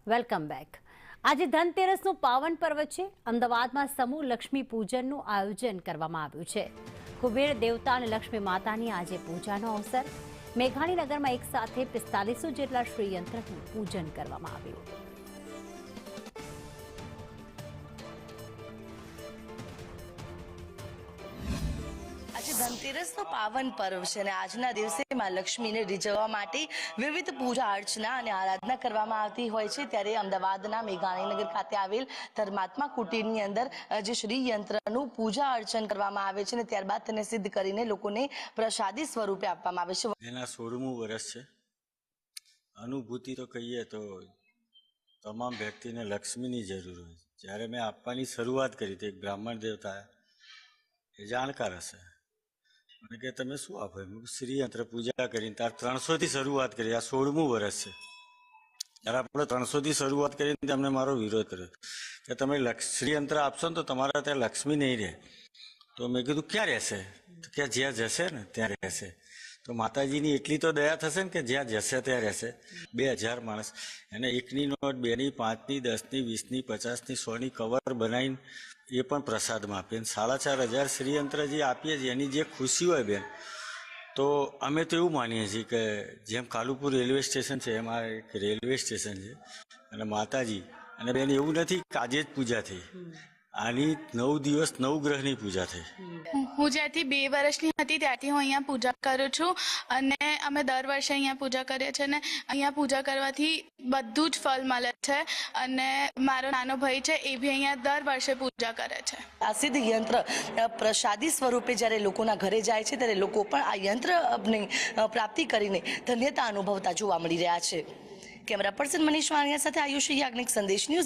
Welcome back. આજે ધનતેરસનું પાવન પર્વ છે। અમદાવાદમાં સમૂહ લક્ષ્મી પૂજનનું આયોજન કરવામાં આવ્યું છે। કુબેર દેવતા અને લક્ષ્મી માતાની આજે પૂજાનો અવસર। મેઘાણીનગરમાં એક સાથે 4500 જેટલા શ્રીયંત્રનું પૂજન કરવામાં આવ્યું। આજે ધનતેરસનો પાવન પર્વ છે અને આજના દિવસે માં લક્ષ્મીને રીઝવવા માટે વિવિધ પૂજા અર્ચના અને આરાધના કરવામાં આવતી હોય છે। ત્યારે અમદાવાદના મેઘાણીનગર ખાતે આવેલ ધર્માત્મા કુટીરની અંદર જે શ્રી યંત્રનું પૂજા અર્ચન કરવામાં આવે છે અને ત્યારબાદ તેને સિદ્ધ કરીને લોકોને પ્રસાદી સ્વરૂપે આપવામાં આવે છે। એના 16મું વર્ષ છે। અનુભૂતિ તો કહીએ તો તમામ વ્યક્તિને લક્ષ્મીની જરૂર હોય। જ્યારે મેં આપવાની શરૂઆત કરી તો એક બ્રાહ્મણ દેવતા એ જાણકાર હશે મને કે તમે શું આપો? શ્રીયંત્ર પૂજા કરીને તાર 300થી શરૂઆત કરી, આ 16મું વર્ષ છે। ત્યારે આપણે 300થી શરૂઆત કરીને તેમને મારો વિરોધ કર્યો કે તમે શ્રીયંત્ર આપશો ને તો તમારા ત્યાં લક્ષ્મી નહીં રહે। તો મેં કીધું ક્યાં રહેશે? તો કે જ્યાં જશે ને ત્યાં રહેશે। તો માતાજીની એટલી તો દયા થશે ને કે જ્યાં જશે ત્યાં રહેશે। 2000 માણસ એને 1ની નોટ, 2ની, 5ની, 10ની, 20ની, 50ની, 100ની કવર બનાવીને એ પણ પ્રસાદમાં આપીએ। 4500 શ્રીયંત્ર જે આપીએ છીએ એની જે ખુશી હોય બેન, તો અમે તો એવું માનીએ છીએ કે જેમ કાલુપુર રેલવે સ્ટેશન છે એમાં એક રેલવે સ્ટેશન છે અને માતાજી અને બેન એવું નથી કે આજે જ પૂજા થઈ, આની 9 દિવસ 9 ગ્રહની પૂજા થઈ। હું જ્યારથી 2 વર્ષની હતી ત્યારથી હું અહીંયા પૂજા કરું છું અને અમે દર વર્ષે અહીંયા પૂજા કરીએ છીએ અને અહીંયા પૂજા કરવાથી બધું જ ફળ મળે છે અને મારો નાનો ભાઈ છે એ બી અહીંયા દર વર્ષે પૂજા કરે છે। આ સિદ્ધ યંત્ર પ્રસાદી સ્વરૂપે જ્યારે લોકોના ઘરે જાય છે ત્યારે લોકો પણ આ યંત્રની પ્રાપ્તિ કરીને ધન્યતા અનુભવતા જોવા મળી રહ્યા છે। કેમેરા પર્સન મનીષ વાણિયા સાથે આયુષી યાજ્ઞિક, સંદેશ ન્યૂઝ।